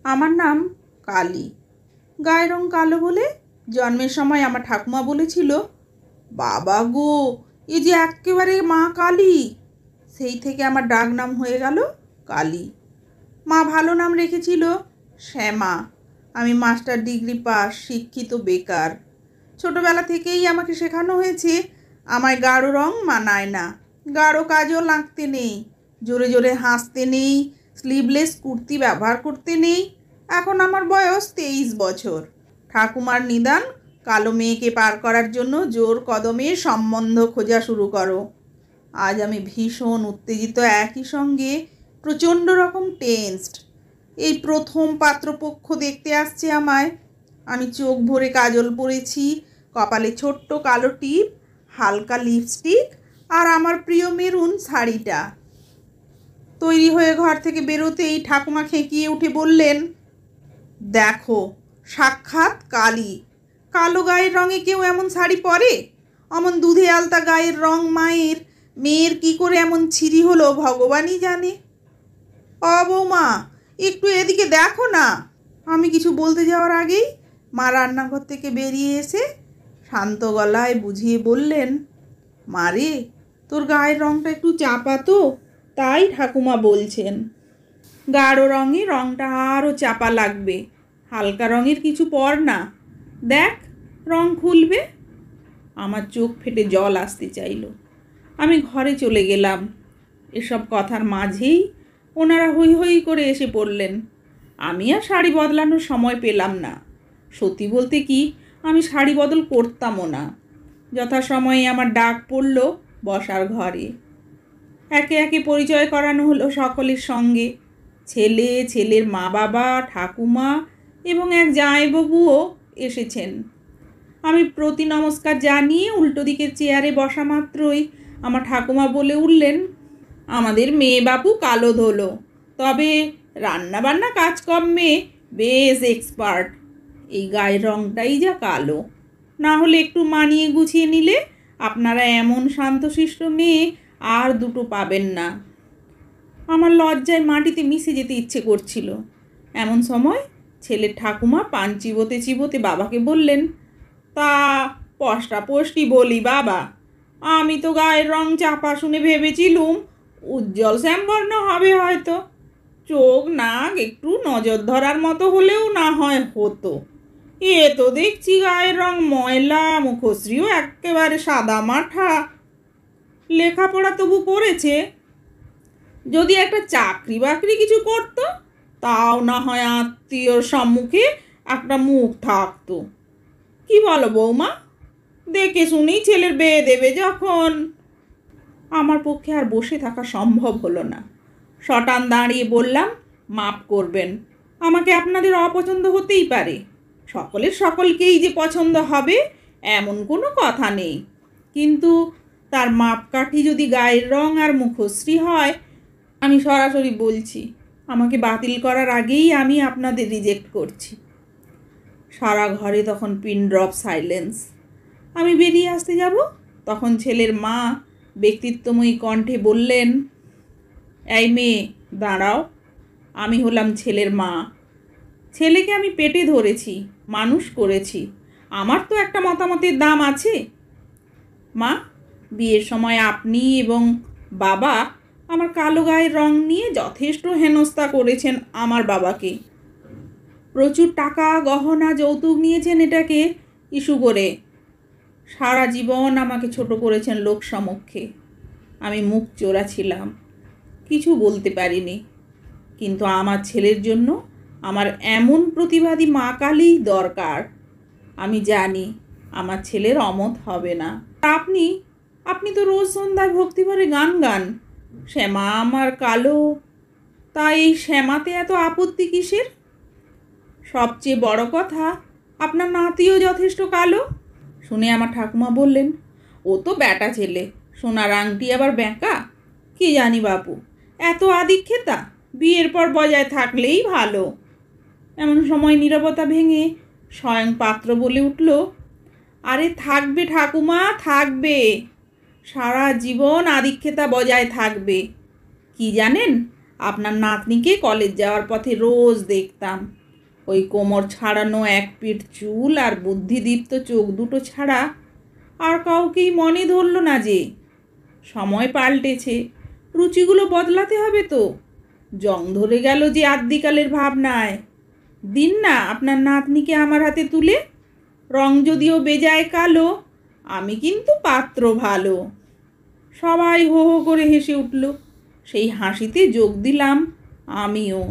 আমার নাম কালী। গায়ের রং কালো বলে জন্মের সময় আমার ঠাকুমা বলেছিল, বাবা গো, এ যে একেবারে মা কালী। সেই থেকে আমার ডাক নাম হয়ে গেল কালী। মা ভালো নাম রেখেছিল শ্যামা। আমি মাস্টার ডিগ্রি পাস, শিক্ষিত, বেকার। ছোটবেলা থেকেই আমাকে শেখানো হয়েছে আমায় গাঢ় রং মানায় না, গাঢ় কাজল আঁকতে নেই, জোরে জোরে হাসতে নেই, স্লিভলেস কুর্তি ব্যবহার করতে নেই। এখন আমার বয়স 23 বছর। ঠাকুমার নিদান, কালো মেয়েকে পার করার জন্য জোর কদমে সম্বন্ধ খোঁজা শুরু করো। আজ আমি ভীষণ উত্তেজিত, একই সঙ্গে প্রচণ্ড রকম টেন্সড। এই প্রথম পাত্রপক্ষ দেখতে আসছে আমায়। আমি চোখ ভরে কাজল পরেছি, কপালে ছোট্ট কালো টিপ, হালকা লিপস্টিক আর আমার প্রিয় মেরুন শাড়িটা। তৈরি হয়ে ঘর থেকে বেরোতেই ঠাকুমা খেঁকিয়ে উঠে বললেন, দেখো, সাক্ষাৎ কালী। কালো গায়ের রঙে কেউ এমন শাড়ি পরে? অমন দুধে আলতা গায়ের রং মায়ের, মেয়ের কি করে এমন ছিরি হলো ভগবানই জানে। বৌমা, একটু এদিকে দেখো না। আমি কিছু বলতে যাওয়ার আগেই মা রান্নাঘর থেকে বেরিয়ে এসে শান্ত গলায় বুঝিয়ে বললেন, মারে, তোর গায়ের রংটা একটু চাপা তো, তাই ঠাকুমা বলছেন। গাঢ় রঙে রংটা আরও চাপা লাগবে, হালকা রঙের কিছু পর না, দেখ রং খুলবে। আমার চোখ ফেটে জল আসতে চাইল। আমি ঘরে চলে গেলাম। এসব কথার মাঝেই ওনারা হৈ হৈ করে এসে পড়লেন। আমি আর শাড়ি বদলানোর সময় পেলাম না। সত্যি বলতে কি, আমি শাড়ি বদল করতামও না। যথাসময়ে আমার ডাক পড়ল বসার ঘরে। একে একে পরিচয় করানো হলো সকলের সঙ্গে। ছেলে, ছেলের মা বাবা, ঠাকুমা এবং এক জামাইবাবুও এসেছেন। আমি প্রতি নমস্কার জানিয়ে উল্টো দিকের চেয়ারে বসা মাত্রই আমার ঠাকুমা বলে উঠলেন, আমাদের মেয়ে বাবু কালো ধোলো, তবে রান্নাবান্না কাজকর্মে বেশ এক্সপার্ট। এই গায়ের রংটাই যা কালো, না হলে একটু মানিয়ে গুছিয়ে নিলে আপনারা এমন শান্তশিষ্ট মেয়ে আর দুটো পাবেন না। আমার লজ্জায় মাটিতে মিশে যেতে ইচ্ছে করছিল। এমন সময় ছেলের ঠাকুমা পান চিবোতে চিবোতে বাবাকে বললেন, তা পষ্টাপষ্টি বলি বাবা, আমি তো গায়ের রং চাপা শুনে ভেবেছিলুম উজ্জ্বল শ্যামবর্ণ হবে হয়তো। চোখ নাক একটু নজর ধরার মতো হলেও না হয় হতো। এ তো দেখছি গায়ের রং ময়লা, মুখশ্রীও একেবারে সাদা মাঠা। লেখাপড়া তবু করেছে, যদি একটা চাকরি বাকরি কিছু করতো, তাও না হয় আত্মীয়র সম্মুখে একটা মুখ থাকতো। কি বলো বৌমা? দেখে শুনেই ছেলের বিয়ে দেবে যখন। আমার পক্ষে আর বসে থাকা সম্ভব হলো না। শটান দাঁড়িয়ে বললাম, মাপ করবেন, আমাকে আপনাদের অপছন্দ হতেই পারে, সকলের সকলকেই যে পছন্দ হবে এমন কোনো কথা নেই, কিন্তু তার মাপকাঠি যদি গায়ের রং আর মুখশ্রী হয়, আমি সরাসরি বলছি, আমাকে বাতিল করার আগেই আমি আপনাদের রিজেক্ট করছি। সারা ঘরে তখন পিন ড্রপ সাইলেন্স। আমি বেরিয়ে আসতে যাব, তখন ছেলের মা ব্যক্তিত্বময়ী কণ্ঠে বললেন, এই মেয়ে দাঁড়াও, আমি হলাম ছেলের মা। ছেলেকে আমি পেটে ধরেছি, মানুষ করেছি, আমার তো একটা মতামতের দাম আছে। মা, বিয়ের সময় আপনি এবং বাবা আমার কালো গায়ের রং নিয়ে যথেষ্ট হেনস্থা করেছেন আমার বাবাকে। প্রচুর টাকা, গহনা, যৌতুক নিয়েছেন এটাকে ইস্যু করে। সারা জীবন আমাকে ছোট করেছেন লোক সমক্ষে। আমি মুখ চোরা ছিলাম, কিছু বলতে পারিনি। কিন্তু আমার ছেলের জন্য আমার এমন প্রতিবাদী মা কালীই দরকার। আমি জানি আমার ছেলের অমত হবে না। আপনি তো রোজ সন্ধ্যায় ভক্তিভরে গান গান, শ্যামা আমার কালো, তাই এই শ্যামাতে এত আপত্তি কিসের? সবচেয়ে বড় কথা, আপনার নাতিও যথেষ্ট কালো। শুনে আমার ঠাকুমা বললেন, ও তো ব্যাটা ছেলে, সোনার আংটি আবার ব্যাঁকা, কি জানি বাপু, এত আদিক্ষেতা, বিয়ের পর বজায় থাকলেই ভালো। এমন সময় নীরবতা ভেঙে স্বয়ং পাত্র বলে উঠল, আরে থাকবে ঠাকুমা, থাকবে, সারা জীবন আদিক্ষেতা বজায় থাকবে। কি জানেন, আপনার নাতনিকে কলেজ যাওয়ার পথে রোজ দেখতাম। ওই কোমর ছাড়ানো এক পিঠ চুল আর বুদ্ধিদীপ্ত চোখ দুটো ছাড়া আর কাউকেই মনে ধরল না যে। সময় পাল্টেছে, রুচিগুলো বদলাতে হবে তো। জং ধরে গেল যে আদ্যিকালের ভাবনায়। দিন না আপনার নাতনিকে আমার হাতে তুলে। রং যদিও বেজায় কালো, আমি কিন্তু পাত্র ভালো। সবাই হো হো করে হেসে উঠল। সেই হাসিতে যোগ দিলাম আমিও।